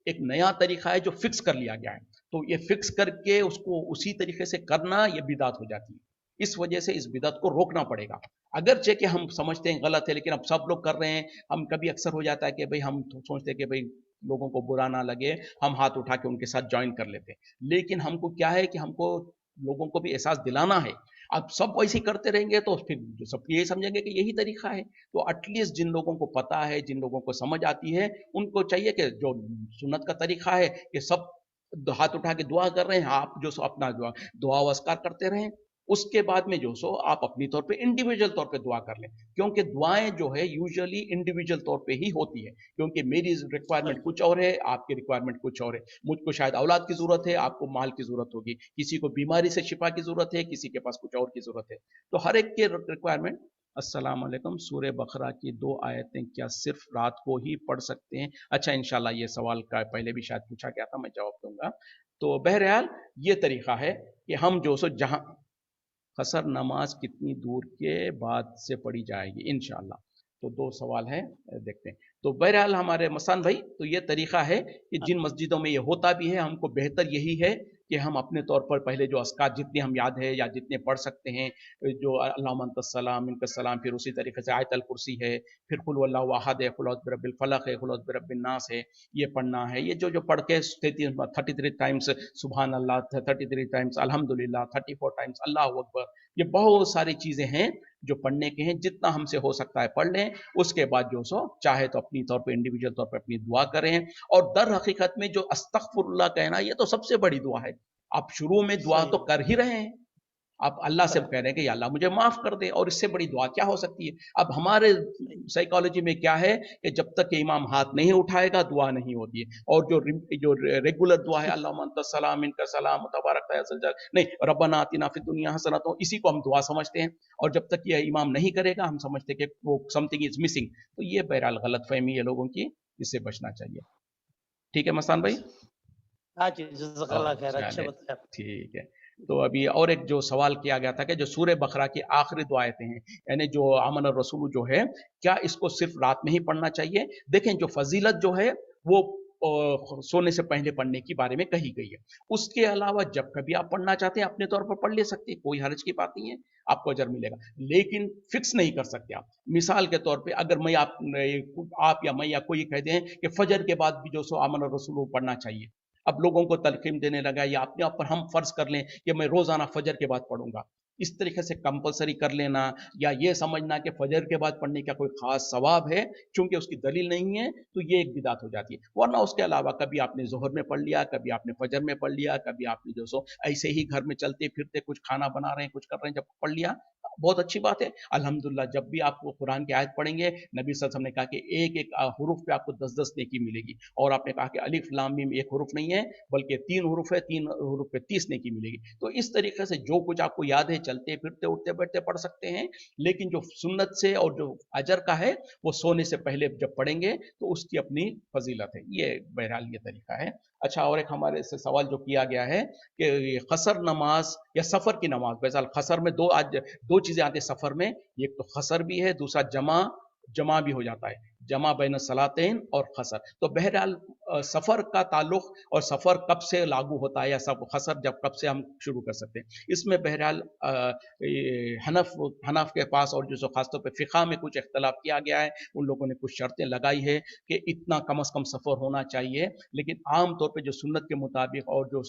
A: एक नया तरीका है जो फिक्स कर लिया गया है, तो ये फिक्स करके उसको उसी तरीके से करना, ये बिदात हो जाती है। इस वजह से इस बिदात को रोकना पड़ेगा। अगरचे कि हम समझते हैं गलत है, लेकिन अब सब लोग कर रहे हैं। हम कभी अक्सर हो जाता है कि भाई हम सोचते हैं कि भाई लोगों को बुरा ना लगे, हम हाथ उठा के उनके साथ ज्वाइन कर लेते हैं। लेकिन हमको क्या है कि हमको लोगों को भी एहसास दिलाना है। अब सब वैसे ही करते रहेंगे तो फिर सब यही समझेंगे कि यही तरीका है। तो एटलीस्ट जिन लोगों को पता है, जिन लोगों को समझ आती है, उनको चाहिए कि जो सुन्नत का तरीका है कि सब हाथ उठा के दुआ कर रहे हैं, आप जो सो अपना दुआ वस्कार करते रहें। उसके बाद में जो सो आप अपनी तौर पे इंडिविजुअल तौर पे दुआ कर लें, क्योंकि दुआएं जो है यूजुअली इंडिविजुअल तौर पे ही होती है। क्योंकि मेरी रिक्वायरमेंट कुछ और है, आपकी रिक्वायरमेंट कुछ और है। मुझको शायद औलाद की जरूरत है, आपको माल की जरूरत होगी, किसी को बीमारी से शिफा की जरूरत है, किसी के पास कुछ और की जरूरत है। तो हर एक के रिक्वायरमेंट अस्सलाम वालेकुम, सूरह बकरा की 2 आयतें क्या सिर्फ रात को ही पढ़ सकते हैं? अच्छा, इंशाल्लाह ये सवाल का पहले भी शायद पूछा गया था, मैं जवाब दूंगा। तो बहरहाल ये तरीका है कि हम जो सो जहां कसर नमाज कितनी दूर के बाद से पढ़ी जाएगी इंशाल्लाह। तो 2 सवाल हैं, देखते हैं। तो बहरहाल हमारे मसान भाई, तो ये तरीका है कि जिन मस्जिदों में ये होता भी है, हमको बेहतर यही है कि हम अपने तौर पर पहले जो अस्कार जितने हम याद है या जितने पढ़ सकते हैं, जो अल्लाहुम्मा अंतस सलाम मिनकस सलाम, फिर उसी तरीके से आयतल कुर्सी है, फिर कुल हुवल्लाहु अहद है, कुल औज़ बिरब्बिल फलक है, कुल औज़ बिरब्बिन नास है, ये पढ़ना है। ये जो पढ़ के 33 टाइम्स सुभान अल्लाह, 33 टाइम्स अल्हम्दुलिल्लाह, 34 टाइम्स अल्लाहु अकबर, ये बहुत सारी चीजें हैं जो पढ़ने के हैं। जितना हमसे हो सकता है पढ़ लें। उसके बाद जो सो चाहे तो अपनी तौर पे इंडिविजुअल तौर पे अपनी दुआ करें। और दर हकीकत में जो अस्तगफिरुल्लाह कहना, ये तो सबसे बड़ी दुआ है। आप शुरू में दुआ तो कर ही रहे हैं, आप अल्लाह से कह रहे हैं कि या अल्लाह मुझे माफ कर दे, और इससे बड़ी दुआ क्या हो सकती है। अब हमारे साइकोलॉजी में क्या है कि जब तक कि इमाम हाथ नहीं उठाएगा दुआ नहीं होती है। और जो रेगुलर दुआ है, अल्लाहुम्मा अंतस सलाम मिनकस सलाम तबारक या ज़ल जलाल, नहीं, रब्बना आतिना फिद दुनिया हसना, तो इसी को हम दुआ समझते हैं। और जब तक ये इमाम नहीं करेगा हम समझते हैं कि वो समथिंग इज मिसिंग। तो ये बहरहाल गलत फहमी है लोगों की, इससे बचना चाहिए। ठीक है मस्तान भाई?
B: हाँ जी, जज़ाकल्लाह खैर, अच्छा
A: चले,
B: बताया।
A: ठीक है। तो अभी और एक जो सवाल किया गया था कि जो सूरह बकरा की आखिरी 2 आयतें हैं, यानी जो आमन रसूल जो है, क्या इसको सिर्फ रात में ही पढ़ना चाहिए? देखें, जो फजीलत जो है वो सोने से पहले पढ़ने की बारे में कही गई है। उसके अलावा जब कभी आप पढ़ना चाहते हैं अपने तौर पर पढ़ ले सकते हैं, कोई हर्ज की बात नहीं है, आपको अजर मिलेगा। लेकिन फिक्स नहीं कर सकते आप। मिसाल के तौर पे अगर मैं आप या मैं या कोई कह दें कि फजर के बाद भी जो सो आमन रसूल पढ़ना चाहिए, अब लोगों को तलकीन देने लगा, या अपने आप पर हम फर्ज कर लें कि मैं रोजाना फजर के बाद पढ़ूंगा, इस तरीके से कंपलसरी कर लेना, या ये समझना कि फजर के बाद पढ़ने का कोई खास सवाब है चूंकि उसकी दलील नहीं है, तो ये एक बिदात हो जाती है। वरना उसके अलावा कभी आपने जोहर में पढ़ लिया, कभी आपने फजर में पढ़ लिया, कभी आपने जो सो ऐसे ही घर में चलते फिरते कुछ खाना बना रहे हैं, कुछ कर रहे हैं, जब पढ़ लिया, बहुत अच्छी बात है। अल्हम्दुलिल्लाह, जब भी आप कुरान की आयत पढ़ेंगे, नबी सल्लल्लाहु अलैहि वसल्लम ने कहा कि एक एक हुरूफ पे आपको 10-10 नेकी मिलेगी। और आपने कहा कि अलिफ लाम मीम एक हुरूफ नहीं है, बल्कि 3 हुरूफ है, 3 हुरूफ पे 30 नेकी मिलेगी। तो इस तरीके से जो कुछ आपको याद है चलते फिरते उठते बैठते पढ़ सकते हैं। लेकिन जो सुन्नत से और जो अजर का है, वो सोने से पहले जब पढ़ेंगे तो उसकी अपनी फजीलत है। ये बहरहाल ये तरीका है। अच्छा, और एक हमारे से सवाल जो किया गया है कि खसर नमाज या सफर की नमाज, वैसा खसर में दो चीजें आती है सफर में, एक तो खसर भी है, दूसरा जमा भी हो जाता है, जमा बैन सलातैन और खसर। तो बहरहाल सफर का ताल्लुक और सफर कब से लागू होता है, या सब खसर जब कब से हम शुरू कर सकते हैं, इसमें बहरहाल हनफ के पास और जो खासतौर पे फिक़ा में कुछ इख्तलाफ किया गया है। उन लोगों ने कुछ शर्तें लगाई है कि इतना कम से कम सफर होना चाहिए। लेकिन आम तौर पे जो सुन्नत के मुताबिक और जो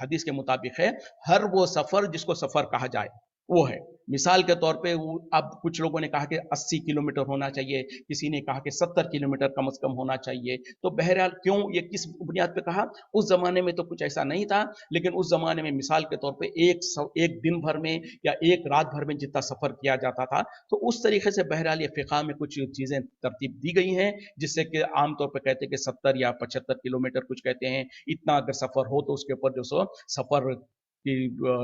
A: हदीस के मुताबिक है, हर वो सफर जिसको सफर कहा जाए वो है। मिसाल के तौर पे अब कुछ लोगों ने कहा कि 80 किलोमीटर होना चाहिए, किसी ने कहा कि 70 किलोमीटर कम से कम होना चाहिए। तो बहरहाल क्यों, ये किस बुनियाद पे कहा, उस जमाने में तो कुछ ऐसा नहीं था। लेकिन उस जमाने में मिसाल के तौर पे एक दिन भर में या एक रात भर में जितना सफर किया जाता था, तो उस तरीके से बहरहाल ये फिक़ा में कुछ चीजें तरतीब दी गई हैं, जिससे कि आमतौर पर कहते हैं कि 70 या 75 किलोमीटर कुछ कहते हैं, इतना अगर सफर हो तो उसके ऊपर जो सो सफर की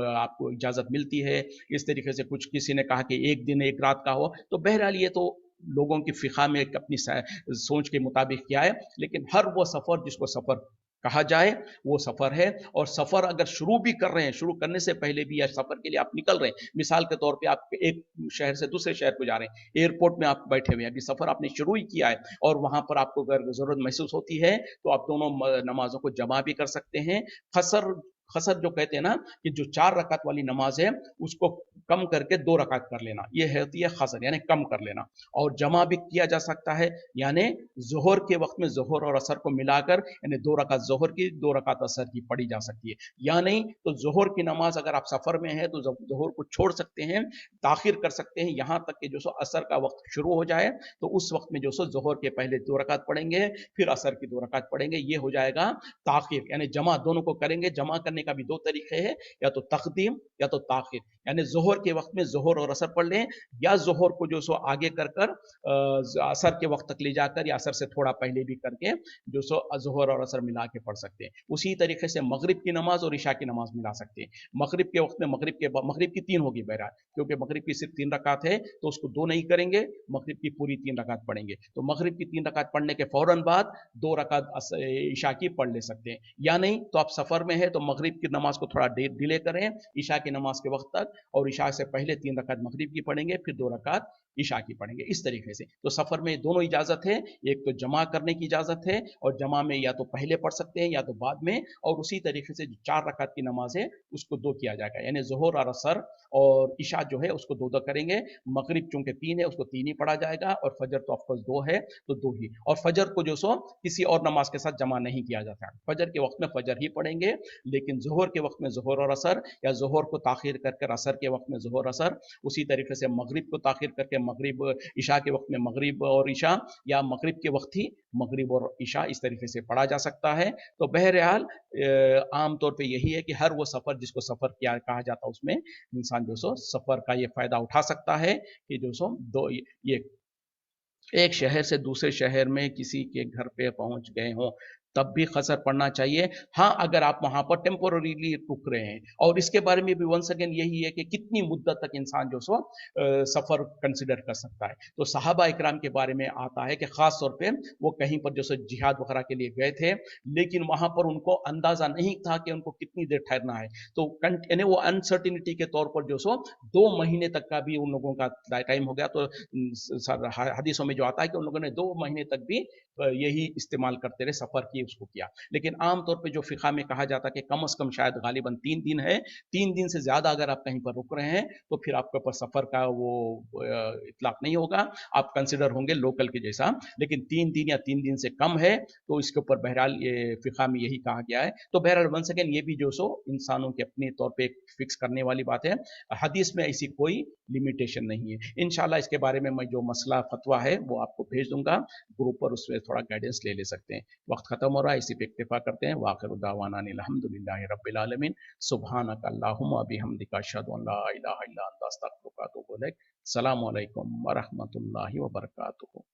A: आपको इजाजत मिलती है। इस तरीके से कुछ किसी ने कहा कि एक दिन एक रात का हो। तो बहरहाल ये तो लोगों की फिक़ा में अपनी सोच के मुताबिक किया है। लेकिन हर वो सफर जिसको सफर कहा जाए वो सफर है। और सफर अगर शुरू भी कर रहे हैं, शुरू करने से पहले भी या सफर के लिए आप निकल रहे हैं, मिसाल के तौर पे आप एक शहर से दूसरे शहर को जा रहे हैं, एयरपोर्ट में आप बैठे हुए हैं, अभी सफर आपने शुरू ही किया है, और वहां पर आपको अगर जरूरत महसूस होती है तो आप दोनों नमाजों को जमा भी कर सकते हैं। खसर खसर जो कहते हैं ना, कि जो 4 रकात वाली नमाज है उसको कम करके 2 रकात कर लेना, ये होती है खसर, यानी कम कर लेना। और जमा भी किया जा सकता है, यानी जोहर के वक्त में जोहर और असर को मिलाकर, यानी 2 रकात जोहर की 2 रकात असर की पढ़ी जा सकती है। या नहीं तो जोहर की नमाज अगर आप सफर में है तो जोहर को छोड़ सकते हैं, ताखिर कर सकते हैं यहाँ तक कि जो सो असर का वक्त शुरू हो जाए, तो उस वक्त में जो सो जोहर के पहले 2 रकात पढ़ेंगे, फिर असर की 2 रकात पढ़ेंगे, ये हो जाएगा ताखिर, यानी जमा दोनों को करेंगे। जमा करने करने का भी दो तरीके हैं, या तो तकदीम या तो ताखिर, यानी जोहर के वक्त में जोहर और असर पढ़ लें, या जोहर को जो सो आगे कर कर असर के वक्त तक ले जाकर या असर से थोड़ा पहले भी करके जो सो जोहर और असर मिला के पढ़ सकते हैं। उसी तरीके से मगरिब की नमाज और इशा की नमाज मिला सकते हैं। मगरिब के वक्त में मगरिब की 3 होगी बहरहाल, क्योंकि मगरिब की सिर्फ 3 रकात है तो उसको 2 नहीं करेंगे, मगरिब की पूरी 3 रकात पढ़ेंगे। तो मगरिब की 3 रकात पढ़ने के फौरन बाद 2 रकात इशा की पढ़ ले सकते हैं, या नहीं तो आप सफर में है तो मगरिब की नमाज को थोड़ा डिले करें इशा की नमाज के वक्त तक, और इशा से पहले 3 रकात मगरिब की पढ़ेंगे, फिर 2 रकात इशा की पढ़ेंगे, इस तरीके से। तो सफर में दोनों इजाजत है, एक तो जमा करने की इजाजत है, और जमा में या तो पहले पढ़ सकते हैं या तो बाद में, और उसी तरीके से जो 4 रकात की नमाज है उसको 2 किया जाएगा, यानी जोहर और असर और इशा जो है उसको 2 करेंगे। मगरिब चूंकि 3 है उसको 3 ही पढ़ा जाएगा, और फजर तो ऑफकोर्स 2 है तो 2 ही। और फजर को जो सो किसी और नमाज के साथ जमा नहीं किया जाता, फजर के वक्त में फजर ही पढ़ेंगे, लेकिन जोहर के वक्त में जोहर और असर, या जोहर को ताखिर करके असर के वक्त में जोहर असर, उसी तरीके से मगरिब को ताखिर करके मगरिब इशा के वक्त में मगरिब और इशा, या मगरिब के वक्त ही मगरिब और इशा, इस तरीके से पढ़ा जा सकता है। तो बहरहाल आम तौर पे यही है कि हर वो सफ़र जिसको सफ़र किया कहा जाता है उसमें इंसान जो सो सफ़र का ये फ़ायदा उठा सकता है कि जो सो दो ये एक शहर से दूसरे शहर में किसी के घर पे पहुंच गए हों तब भी कसर पढ़ना चाहिए। हाँ, अगर आप वहां पर टेम्पोररीली रुक रहे हैं, और इसके बारे में भी वंस अगेन यही है कि कितनी मुद्दत तक इंसान जो सो सफर कंसिडर कर सकता है। तो सहाबा इकराम के बारे में आता है कि खास तौर पे वो कहीं पर जो सो जिहाद वगैरह के लिए गए थे, लेकिन वहां पर उनको अंदाजा नहीं था कि उनको कितनी देर ठहरना है, तो यानी वो अनसर्टिनिटी के तौर पर जो सो 2 महीने तक का भी उन लोगों का टाइम हो गया। तो हदीसों में जो आता है कि उन लोगों ने 2 महीने तक भी यही इस्तेमाल करते रहे, सफर की उसको किया। लेकिन आमतौर पे जो फिका में कहा जाता है कि कम से कम शायद गालिबन 3 दिन है, 3 दिन से ज्यादा अगर आप कहीं पर रुक रहे हैं तो फिर आपके ऊपर सफर का वो इतलाक नहीं होगा, आप कंसिडर होंगे लोकल के जैसा। लेकिन 3 दिन या 3 दिन से कम है तो इसके ऊपर बहरहाल ये फिका में यही कहा गया है। तो बहरहाल वन सेकेंड ये भी जो सो इंसानों के अपने तौर पर फिक्स करने वाली बात है, हदीस में ऐसी कोई लिमिटेशन नहीं है। इंशाल्लाह इसके बारे में मैं जो मसला फतवा है वो आपको भेज दूंगा ग्रुप पर, उसमें थोड़ा गाइडेंस ले सकते हैं। वक्त खत्म हो रहा है, इसी पे इक्तिफा करते हैं। वाखिर दावाना अल्हम्दुलिल्लाहि रब्बिल आलमीन, सुब्हानक अल्लाहुम्मा बिहम्दिका अशहदु अन ला इलाहा इल्ला अंता अस्तगफिरुका व अतूबु इलैक। अस्सलामु अलैकुम व रहमतुल्लाहि व बरकातुहू।